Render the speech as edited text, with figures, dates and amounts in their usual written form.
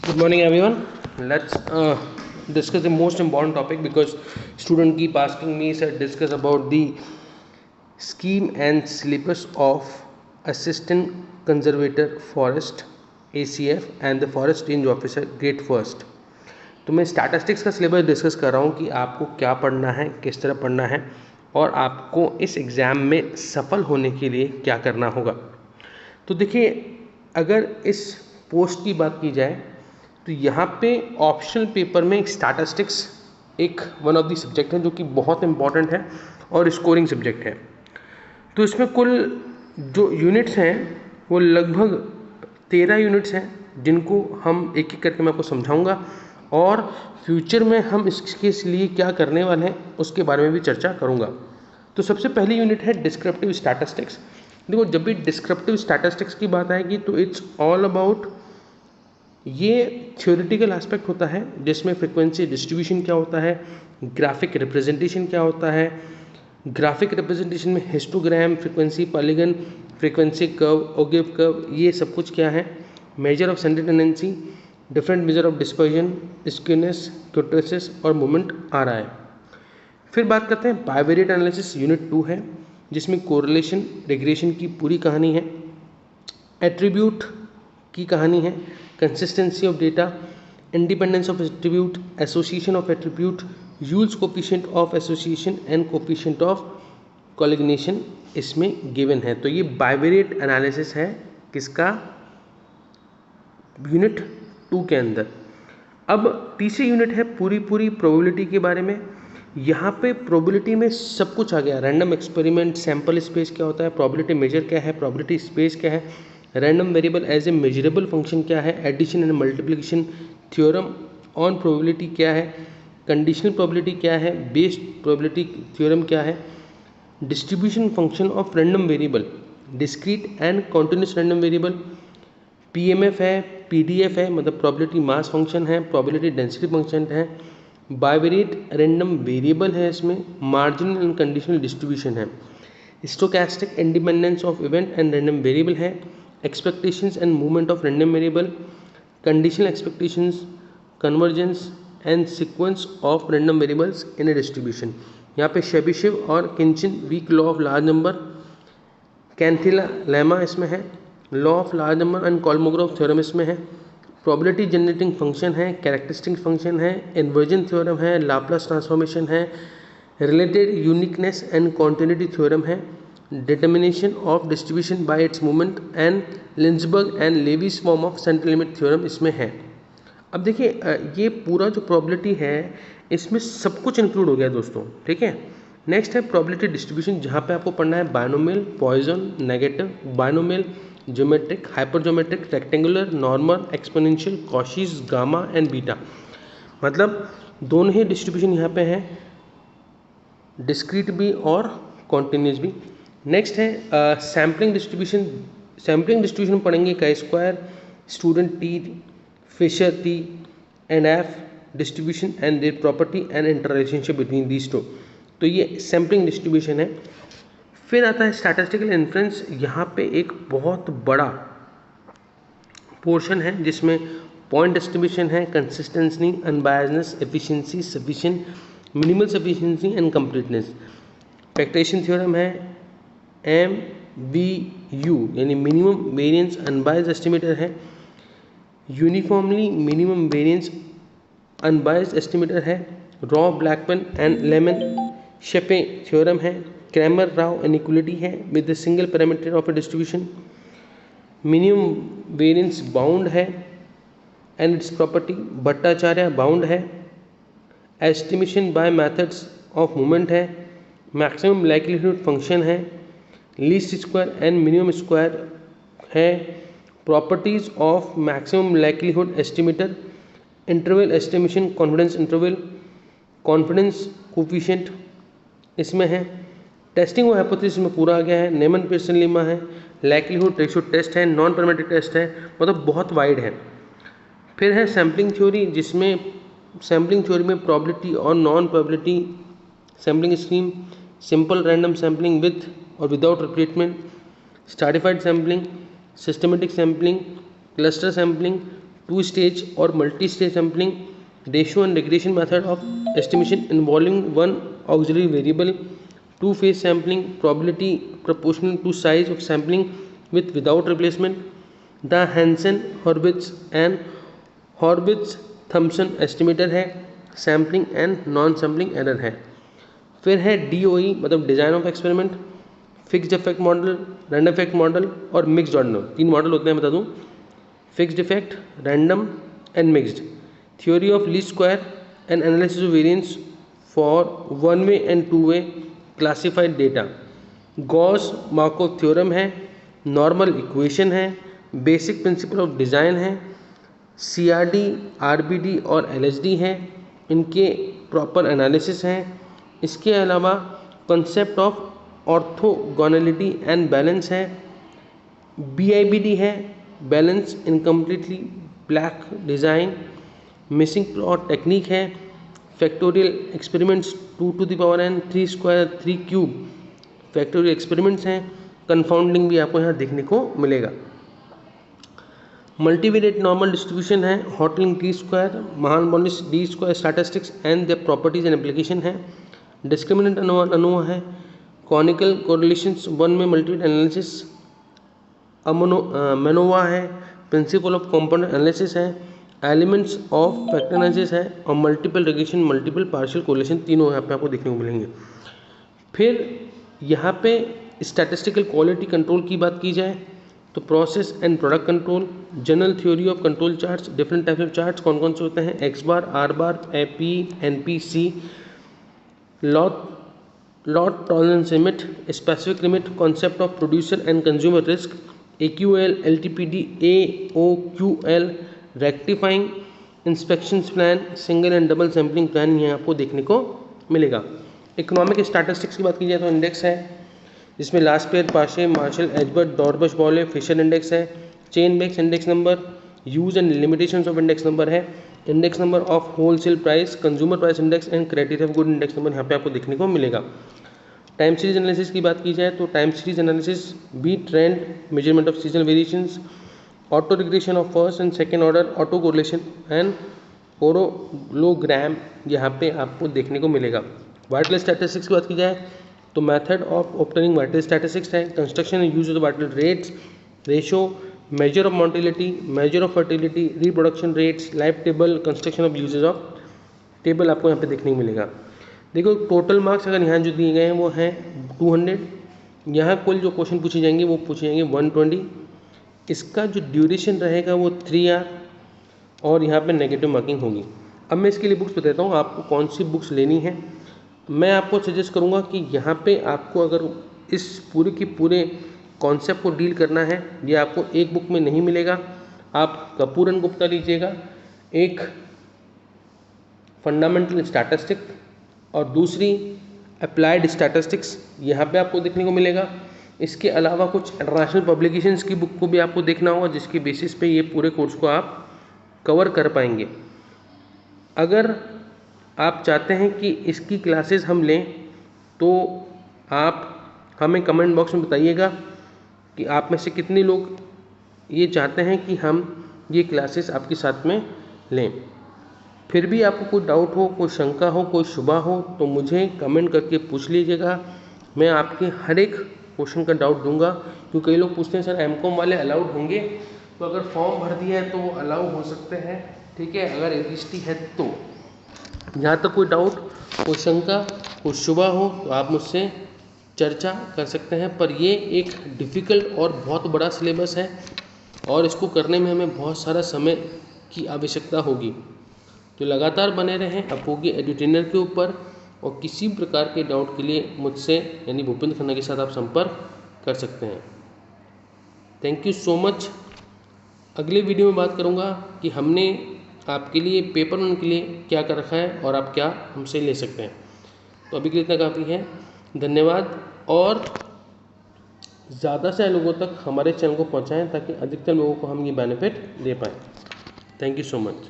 Good morning, everyone. Let's discuss the most important topic because student keep asking me to discuss about the scheme and syllabus of Assistant Conservator Forest ACF and the Forest Range Officer Grade First. तो मैं statistics का syllabus discuss कर रहा हूँ कि आपको क्या पढ़ना है, किस तरह पढ़ना है और आपको इस एग्ज़ाम में सफल होने के लिए क्या करना होगा। तो देखिए, अगर इस पोस्ट की बात की जाए तो यहाँ पे ऑप्शनल पेपर में स्टैटिस्टिक्स एक वन ऑफ द सब्जेक्ट है जो कि बहुत इंपॉर्टेंट है और स्कोरिंग सब्जेक्ट है। तो इसमें कुल जो यूनिट्स हैं वो लगभग 13 यूनिट्स हैं जिनको हम एक एक करके मैं आपको समझाऊंगा और फ्यूचर में हम इसके लिए क्या करने वाले हैं उसके बारे में भी चर्चा करूंगा। तो सबसे पहली यूनिट है डिस्क्रिप्टिव स्टैटिस्टिक्स। देखो, जब भी डिस्क्रिप्टिव स्टैटिस्टिक्स की बात आएगी तो इट्स ऑल अबाउट, ये थ्योरेटिकल एस्पेक्ट होता है जिसमें फ्रिक्वेंसी डिस्ट्रीब्यूशन क्या होता है, ग्राफिक रिप्रेजेंटेशन क्या होता है। ग्राफिक रिप्रेजेंटेशन में histogram, frequency polygon, frequency curve, ogive curve, ये सब कुछ क्या है। Measure of central tendency, different measure of dispersion, skewness, kurtosis और मोमेंट आ रहा है। फिर बात करते हैं बाइवेरिएट एनालिसिस, यूनिट 2 है जिसमें कोरिलेशन रिग्रेशन की पूरी कहानी है, एट्रीब्यूट की कहानी है, consistency of data, independence of attribute, association of attribute, Yule's coefficient of association and coefficient of colligation इसमें गिवन है। तो ये बाइवेरिएट एनालिसिस है किसका, यूनिट 2 के अंदर। अब तीसरी यूनिट है पूरी प्रोबेबिलिटी के बारे में। यहाँ पे प्रोबेबिलिटी में सब कुछ आ गया, रैंडम एक्सपेरिमेंट, सैम्पल स्पेस क्या होता है, प्रोबेबिलिटी मेजर क्या है, प्रोबेबिलिटी स्पेस क्या है, random variable as a measurable function क्या है, addition and multiplication, theorem on probability क्या है, कंडीशनल प्रोबेबिलिटी क्या है, बेस्ड प्रोबेबिलिटी थ्योरम क्या है, distribution function of random variable, discrete and continuous random variable, PMF है, पीडीएफ है मतलब प्रोबेबिलिटी मास फंक्शन है, प्रोबेबिलिटी डेंसिटी फंक्शन है, बाइवेरिएट रैंडम वेरिएबल है, इसमें मार्जिनल एंड कंडीशनल डिस्ट्रीब्यूशन है, stochastic independence of event and random variable है, expectations and movement of random variable, conditional expectations, convergence and sequence of random variables in a distribution. यहाँ पे Chebyshev और Khinchin weak law of large number, Cantelli lemma इसमें है, law of large number and Kolmogorov theorem इसमें है, probability generating function है, characteristic function है, inversion theorem है, लाप्लास ट्रांसफॉर्मेशन है, related uniqueness and continuity theorem है, determination of distribution by its movement and Lindeberg and Levy's form of central limit theorem इसमें है। अब देखिए, ये पूरा जो प्रोबेबिलिटी है इसमें सब कुछ इंक्लूड हो गया दोस्तों, ठीक है। नेक्स्ट है प्रोबेबिलिटी डिस्ट्रीब्यूशन, जहाँ पे आपको पढ़ना है binomial, Poisson, negative, binomial, geometric, hypergeometric, rectangular, normal, exponential, Cauchy's, gamma and beta, मतलब दोनों ही डिस्ट्रीब्यूशन यहाँ पे है, डिस्क्रीट भी और कॉन्टिन्यूस भी। नेक्स्ट है सैम्पलिंग डिस्ट्रीब्यूशन। सैम्पलिंग डिस्ट्रीब्यूशन पढ़ेंगे का square, student t, Fisher t and F distribution and their property and interrelationship between these two. तो ये सैम्पलिंग डिस्ट्रीब्यूशन है। फिर आता है स्टैटिस्टिकल इन्फ्रेंस। यहाँ पे एक बहुत बड़ा पोर्शन है जिसमें पॉइंट डिस्ट्रीब्यूशन है, consistency, unbiasedness, efficiency, sufficient, minimal sufficiency and completeness. Factorization theorem है, MVU यानी मिनिमम वेरिएंस अनबायस्ड एस्टिमेटर है, uniformly minimum variance unbiased estimator है, Rao, Blackwell and Lehmann Scheffe theorem है, क्रैमर राव इनइक्वालिटी है with the single parameter of a distribution, minimum variance bound है and its property, Bhattacharya bound है, estimation by methods of movement है, maximum likelihood function है, least square and minimum square है, properties of maximum likelihood estimator, interval estimation, confidence interval, confidence coefficient इसमें है, testing और hypothesis में पूरा आ गया है, नेमन पियर्सन लेमा है, लाइक्लीहुड रेशियो टेस्ट है, नॉन पैरामीट्रिक टेस्ट है, मतलब बहुत वाइड है। फिर है सैम्पलिंग थ्योरी, जिसमें सैम्पलिंग थ्योरी में प्रोबेबिलिटी और non probability sampling scheme, simple random sampling with और without replacement, stratified sampling, systematic sampling, cluster sampling, two stage और multi stage sampling, ratio and regression method of estimation involving one auxiliary variable, two phase sampling, probability proportional to size of sampling with without replacement, the Hansen Hurwitz and Horvitz Thompson estimator है, sampling and non sampling error है। फिर है DOE मतलब design of experiment, fixed effect model, random effect model और mixed model. 3 model होते हैं बता दूं, fixed effect, random and mixed, theory of least square and analysis of variance for one way and two way classified data, Gauss Markov theorem है, normal equation है, basic principle of design है, CRD, RBD और LHD है, इनके proper analysis हैं। इसके अलावा concept of orthogonality and balance है, BIBD है, balance incompletely block design, missing plot technique है, factorial experiments 2 to the power n 3 square 3 cube factorial experiments हैं, कन्फाउंडिंग भी आपको यहाँ देखने को मिलेगा। मल्टीवेरिएट नॉर्मल डिस्ट्रीब्यूशन है, Hotelling T square, Mahalanobis D square statistics and the properties and application है, डिस्क्रिमिनेंट अनोवा है, कॉनिकल कोरिलेशंस वन में मल्टीवेरिएट एनालिसिस, मैनोवा है, प्रिंसिपल ऑफ कंपोनेंट एनालिसिस है, एलिमेंट्स ऑफ फैक्टर एनालिसिस है और multiple regression multiple partial correlation, तीनों यहाँ पे आपको देखने को मिलेंगे। फिर यहाँ पे स्टैटिस्टिकल क्वालिटी कंट्रोल की बात की जाए तो process and product control, general theory of control charts, different type of charts कौन कौन से होते हैं, X bar, R bar, AP, NP, C, lot tolerance limit, specific limit, concept of producer and consumer risk, AQL, LTPD, AOQL, rectifying inspection plan, single and double sampling plan, यहाँ आपको देखने को मिलेगा। इकोनॉमिक स्टैटिस्टिक्स की बात की जाए तो इंडेक्स है जिसमें Laspeyres, Paasche, Marshall, Edgeworth, Dorbish, Bowley, Fisher index है, chain base index number, use and limitations of index number है, index number of wholesale price, consumer price index and criteria of good index number यहाँ पे आपको देखने को मिलेगा। Time series analysis की बात की जाए तो टाइम सीरीज एनालिसिस भी trend, measurement of seasonal variations, auto regression of first and second order, auto correlation and parallelogram यहाँ पे आपको देखने को मिलेगा। वाइटल स्टैटिस्टिक्स की बात की जाए तो method of obtaining vital statistics है, construction and use of vital rates, ratio, measure of mortality, measure of fertility, reproduction rates, life table, construction of usages of table आपको यहाँ पे देखने को मिलेगा। देखो टोटल मार्क्स अगर यहाँ जो दिए गए हैं वो हैं 200, यहाँ कुल जो क्वेश्चन पूछे जाएंगे वो पूछे जाएंगे 120, इसका जो ड्यूरेशन रहेगा वो 3 आवर और यहाँ पे नेगेटिव मार्किंग होगी। अब मैं इसके लिए बुक्स बताता हूँ आपको कौन सी बुक्स लेनी है। मैं आपको सजेस्ट करूँगा कि यहाँ पे आपको अगर इस पूरे की पूरे कॉन्सेप्ट को डील करना है, ये आपको एक बुक में नहीं मिलेगा। आप कपूर एंड गुप्ता लीजिएगा, एक फंडामेंटल स्टैटिस्टिक्स और दूसरी अप्लाइड स्टैटिस्टिक्स यहाँ पे आपको देखने को मिलेगा। इसके अलावा कुछ इंटरनेशनल पब्लिकेशंस की बुक को भी आपको देखना होगा जिसकी बेसिस पे ये पूरे कोर्स को आप कवर कर पाएंगे। अगर आप चाहते हैं कि इसकी क्लासेस हम लें तो आप हमें कमेंट बॉक्स में बताइएगा कि आप में से कितने लोग ये चाहते हैं कि हम ये क्लासेस आपके साथ में लें। फिर भी आपको कोई डाउट हो, कोई शंका हो, कोई शुबा हो तो मुझे कमेंट करके पूछ लीजिएगा। मैं आपके हर एक क्वेश्चन का डाउट दूंगा, क्योंकि कई लोग पूछते हैं सर एमकॉम वाले अलाउड होंगे, तो अगर फॉर्म भर दिया है तो वो अलाउ हो सकते हैं, ठीक है, अगर एसटी है तो। यहाँ तक कोई डाउट, कोई शंका, कोई शुबा हो तो आप मुझसे चर्चा कर सकते हैं। पर ये एक डिफ़िकल्ट और बहुत बड़ा सिलेबस है और इसको करने में हमें बहुत सारा समय की आवश्यकता होगी। तो लगातार बने रहें अपोगी एडुटेनर के ऊपर और किसी प्रकार के डाउट के लिए मुझसे यानी भूपेंद्र खन्ना के साथ आप संपर्क कर सकते हैं। Thank you so much. अगले वीडियो में बात करूंगा कि हमने आपके लिए पेपर 1 के लिए क्या कर रखा है और आप क्या हमसे ले सकते हैं। तो अभी के लिए इतना काफ़ी है। धन्यवाद और ज़्यादा से लोगों तक हमारे चैनल को पहुंचाएं ताकि अधिकतर लोगों को हम ये बेनिफिट दे पाएँ। Thank you so much.